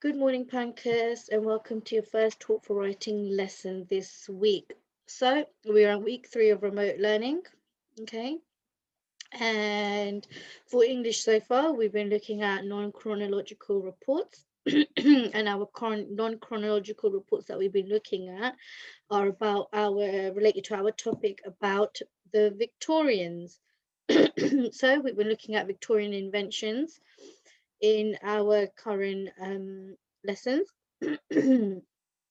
Good morning, Pankhurst, and welcome to your first Talk for Writing lesson this week. So, we're on week 3 of remote learning, okay? And for English so far, we've been looking at non-chronological reports. And our non-chronological reports that we've been looking at are related to our topic about the Victorians. So, we've been looking at Victorian inventions in our current lessons.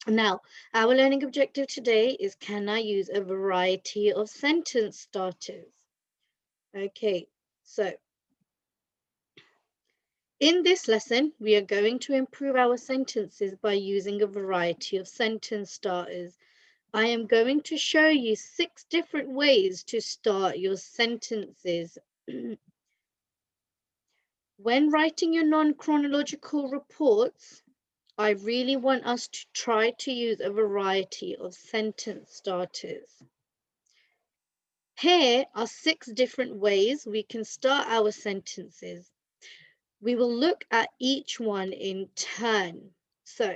Now, our learning objective today is, can I use a variety of sentence starters? Okay, so in this lesson, we are going to improve our sentences by using a variety of sentence starters. I am going to show you 6 different ways to start your sentences. When writing your non-chronological reports, I really want us to try to use a variety of sentence starters. Here are 6 different ways we can start our sentences. We will look at each one in turn. So,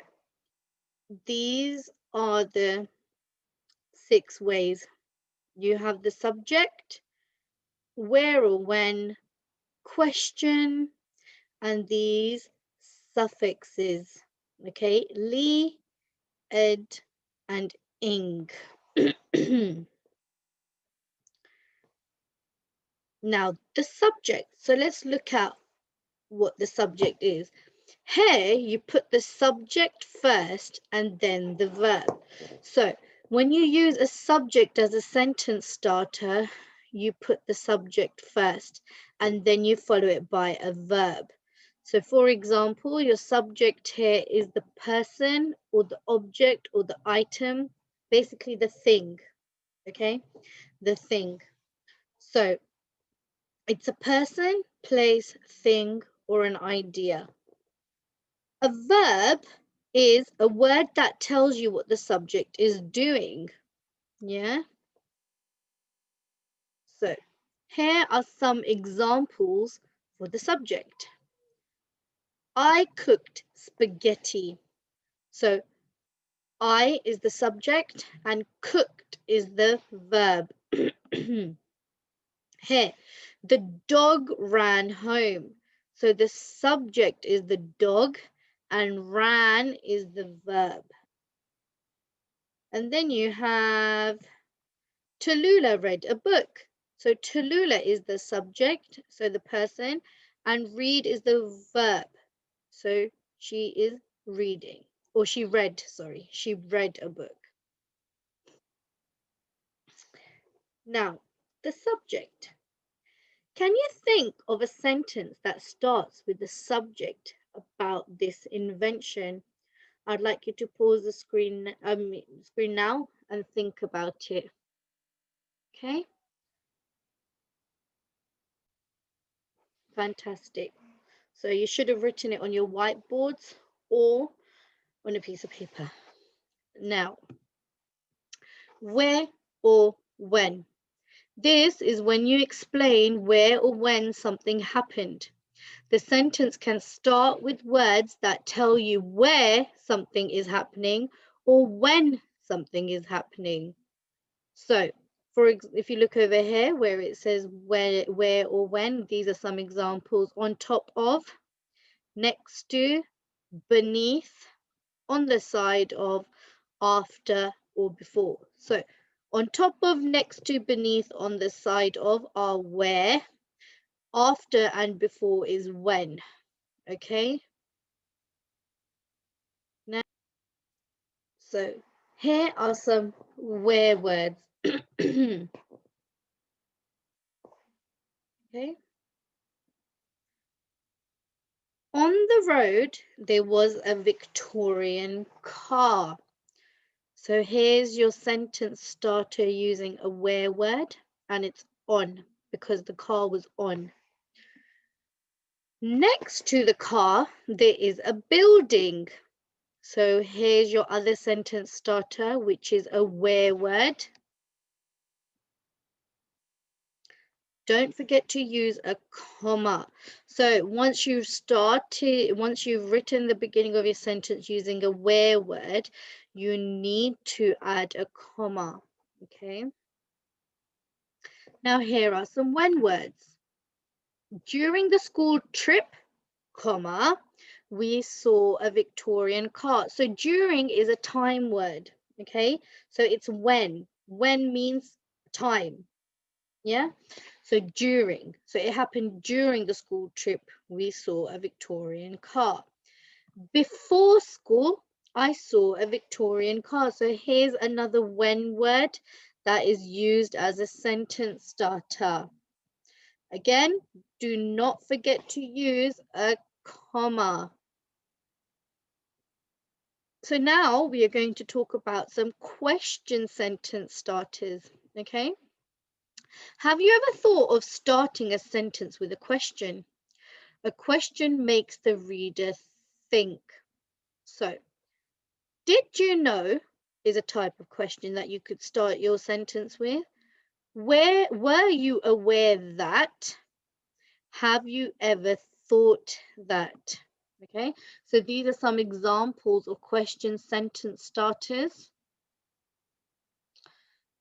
these are the 6 ways. You have the subject, where or when, question, and these suffixes. Okay, li, ed, and ing. Now, the subject. So let's look at what the subject is. Here, you put the subject first and then the verb. So when you use a subject as a sentence starter, you put the subject first and then you follow it by a verb. So for example, your subject here is the person or the object or the item, basically the thing, okay? The thing. So it's a person, place, thing, or an idea. A verb is a word that tells you what the subject is doing. Yeah? So, here are some examples for the subject. I cooked spaghetti. So, I is the subject and cooked is the verb. Here, the dog ran home. So the subject is the dog and ran is the verb. And then you have Tallulah read a book. So Tallulah is the subject, so the person, and read is the verb. So she is reading, or she read a book. Now, the subject. Can you think of a sentence that starts with the subject about this invention? I'd like you to pause the screen now and think about it. Okay, fantastic. So you should have written it on your whiteboards or on a piece of paper. Now, where or when? This is when you explain where or when something happened. The sentence can start with words that tell you where something is happening or when something is happening. So, if you look over here where it says where or when, these are some examples: on top of, next to, beneath, on the side of, after, or before. So, on top of, next to, beneath, on the side of are where, after and before is when. Okay? Now, so here are some where words. Okay? On the road, there was a Victorian car. So here's your sentence starter using a where word, and it's on because the car was on. Next to the car, there is a building. So here's your other sentence starter, which is a where word. Don't forget to use a comma. So once you've written the beginning of your sentence using a where word, you need to add a comma. Okay. Now here are some when words. During the school trip, comma, we saw a Victorian car. So during is a time word. Okay. So it's when. When means time. Yeah. So during. So it happened during the school trip. We saw a Victorian car. Before school, I saw a Victorian car. So here's another when word that is used as a sentence starter. Again, do not forget to use a comma. So now we are going to talk about some question sentence starters. Okay. Have you ever thought of starting a sentence with a question? A question makes the reader think. So, did you know is a type of question that you could start your sentence with. Where were you aware that? Have you ever thought that? Okay, so these are some examples of question sentence starters.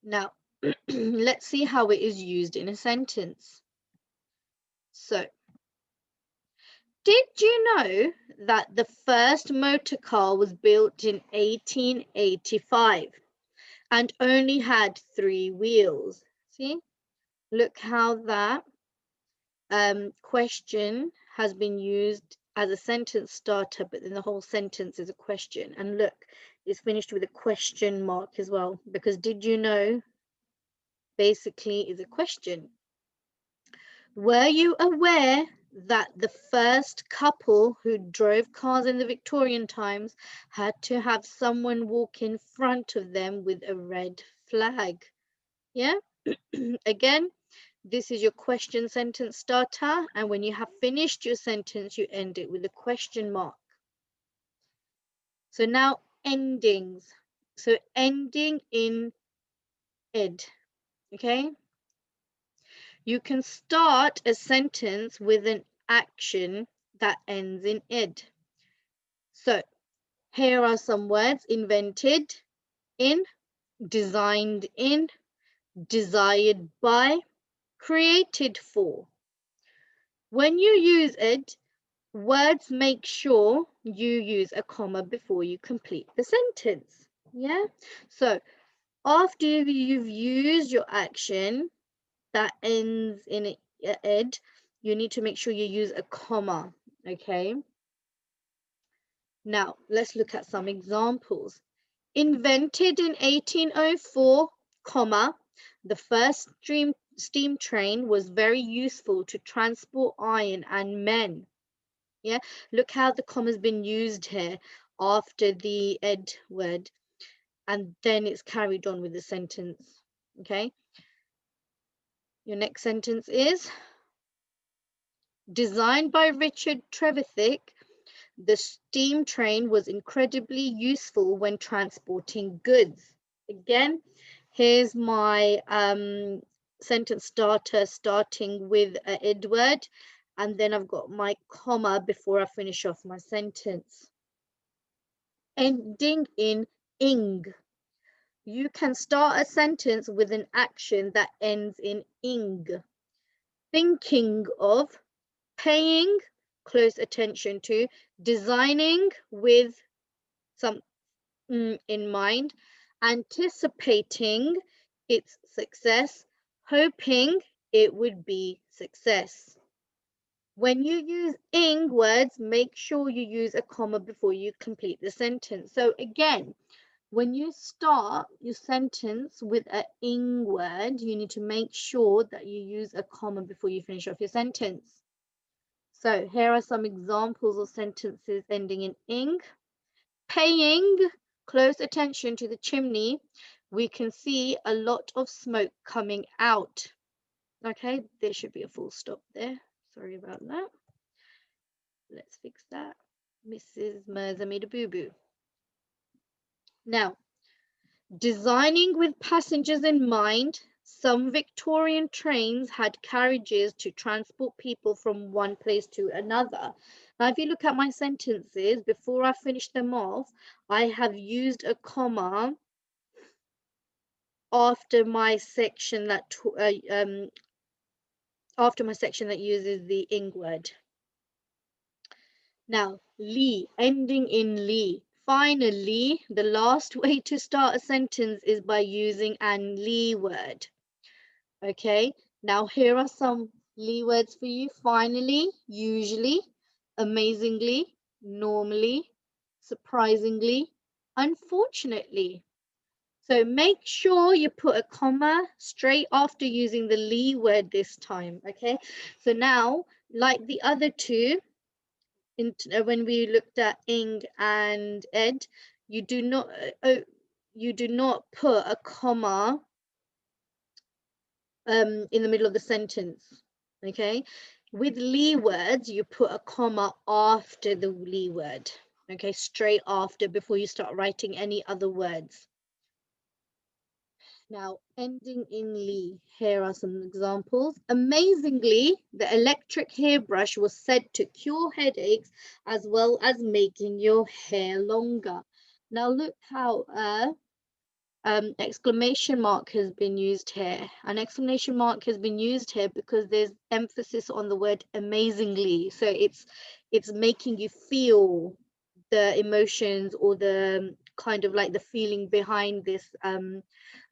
Now, let's see how it is used in a sentence. So, did you know that the first motor car was built in 1885 and only had 3 wheels? See, look how that question has been used as a sentence starter, but then the whole sentence is a question. And look, it's finished with a question mark as well, because did you know basically is a question. Were you aware that the first couple who drove cars in the Victorian times had to have someone walk in front of them with a red flag? Yeah. Again, this is your question sentence starter, and when you have finished your sentence, you end it with a question mark. So now endings. So ending in ed. Okay. You can start a sentence with an action that ends in ed. So here are some words: invented in, designed in, desired by, created for. When you use ed, words make sure you use a comma before you complete the sentence. Yeah. So after you've used your action that ends in ed, you need to make sure you use a comma. Okay. Now let's look at some examples. Invented in 1804, comma, the first steam train was very useful to transport iron and men. Yeah, look how the comma's been used here after the ed word, and then it's carried on with the sentence. Okay, your next sentence is designed by Richard Trevithick. The steam train was incredibly useful when transporting goods. Again, here's my sentence starter starting with an ed word, and then I've got my comma before I finish off my sentence. Ending in ing. You can start a sentence with an action that ends in ing. Thinking of, paying close attention to, designing with some in mind, anticipating its success, hoping it would be success. When you use ing words, make sure you use a comma before you complete the sentence. So again, when you start your sentence with an ing word, you need to make sure that you use a comma before you finish off your sentence. So here are some examples of sentences ending in ing. Paying close attention to the chimney, we can see a lot of smoke coming out. Okay, there should be a full stop there. Sorry about that. Let's fix that. Mrs. Mirza made a boo-boo. Now, designing with passengers in mind, Some Victorian trains had carriages to transport people from one place to another. Now, if you look at my sentences, before I finish them off, I have used a comma after my section that uses the ing word. Now, ly, ending in ly. Finally, the last way to start a sentence is by using an ly word. Okay, now here are some ly words for you. Finally, usually, amazingly, normally, surprisingly, unfortunately. So make sure you put a comma straight after using the ly word this time. Okay, so now, like the other two, when we looked at ing and ed, you do not put a comma in the middle of the sentence. Okay, with ly words you put a comma after the ly word. Okay, straight after, before you start writing any other words. Now, ending in ly, here are some examples. Amazingly, the electric hairbrush was said to cure headaches as well as making your hair longer. Now, look how exclamation mark has been used here. An exclamation mark has been used here because there's emphasis on the word amazingly. So it's making you feel the emotions, or the kind of like the feeling behind this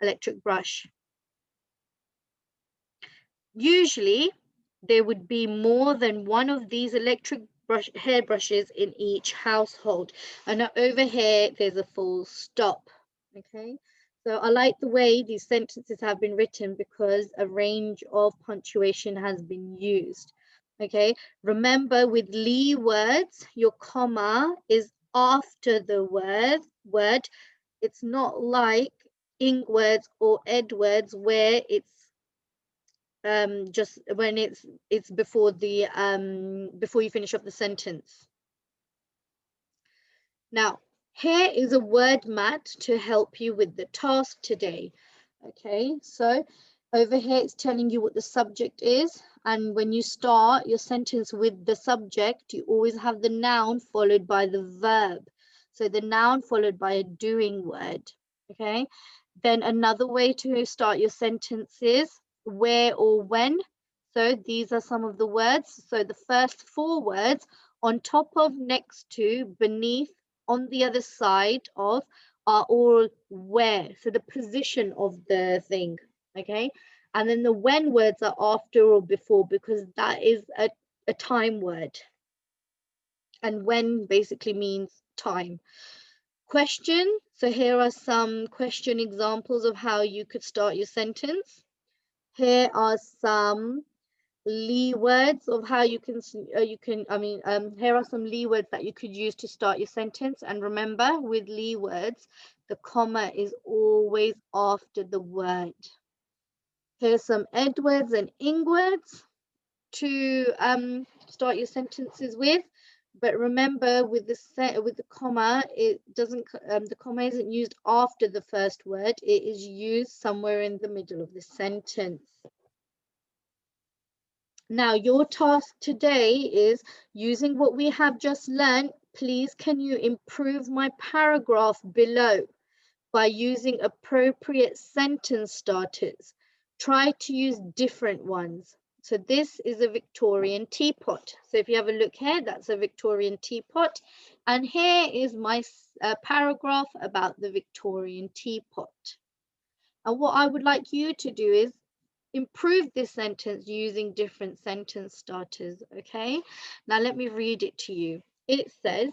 electric brush. Usually there would be more than one of these electric hairbrushes in each household. And over here there's a full stop. Okay, so I like the way these sentences have been written because a range of punctuation has been used. Okay, remember, with ly words your comma is after the word. It's not like ing words or ed words where it's just when it's before the before you finish off the sentence. Now, here is a word mat to help you with the task today. Okay, so over here it's telling you what the subject is, and when you start your sentence with the subject, you always have the noun followed by the verb. So the noun followed by a doing word. Okay, then another way to start your sentence is where or when. So these are some of the words. So the first four words: on top of, next to, beneath, on the other side of, are all where. So the position of the thing. Okay, and then the when words are after or before, because that is a time word, and when basically means time. Question. So here are some question examples of how you could start your sentence. Here are some ly words of how you can here are some ly words that you could use to start your sentence. And remember, with ly words the comma is always after the word. Here's some ed words and ing words to start your sentences with. But remember, with the comma, it doesn't the comma isn't used after the first word. It is used somewhere in the middle of the sentence. Now, your task today is, using what we have just learned, please can you improve my paragraph below by using appropriate sentence starters. Try to use different ones. So this is a Victorian teapot. So if you have a look here, that's a Victorian teapot. And here is my paragraph about the Victorian teapot. And what I would like you to do is improve this sentence using different sentence starters. Okay, now let me read it to you. It says,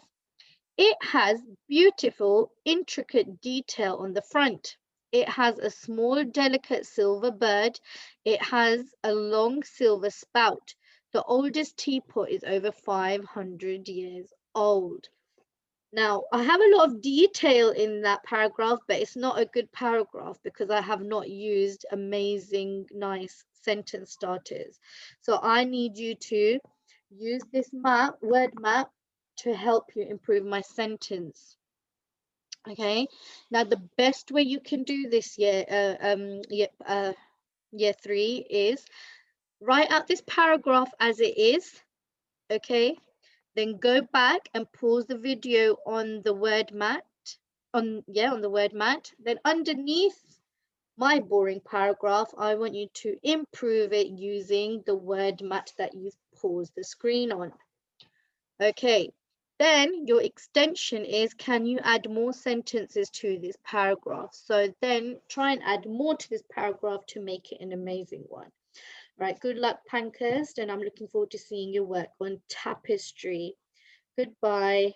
it has beautiful, intricate detail on the front. It has a small, delicate silver bird. It has a long silver spout. The oldest teapot is over 500 years old. Now, I have a lot of detail in that paragraph, but it's not a good paragraph because I have not used amazing, nice sentence starters. So I need you to use this word map, to help you improve my sentence. Okay, now the best way you can do this year 3 is write out this paragraph as it is, okay? Then go back and pause the video on the word mat, on the word mat. Then underneath my boring paragraph, I want you to improve it using the word mat that you've paused the screen on. Okay, then your extension is, can you add more sentences to this paragraph? So then try and add more to this paragraph to make it an amazing one. Right, good luck, Pankhurst, and I'm looking forward to seeing your work on Tapestry. Goodbye.